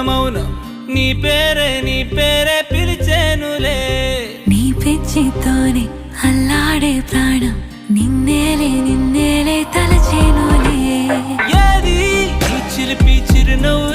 మౌనం నీ పేరే పిలిచేనులే నీ పిచ్చితోనే అల్లాడే ప్రాణం నిన్నేలే తలచేనులే ఏది నీ చిలిపి చిరునవ్వు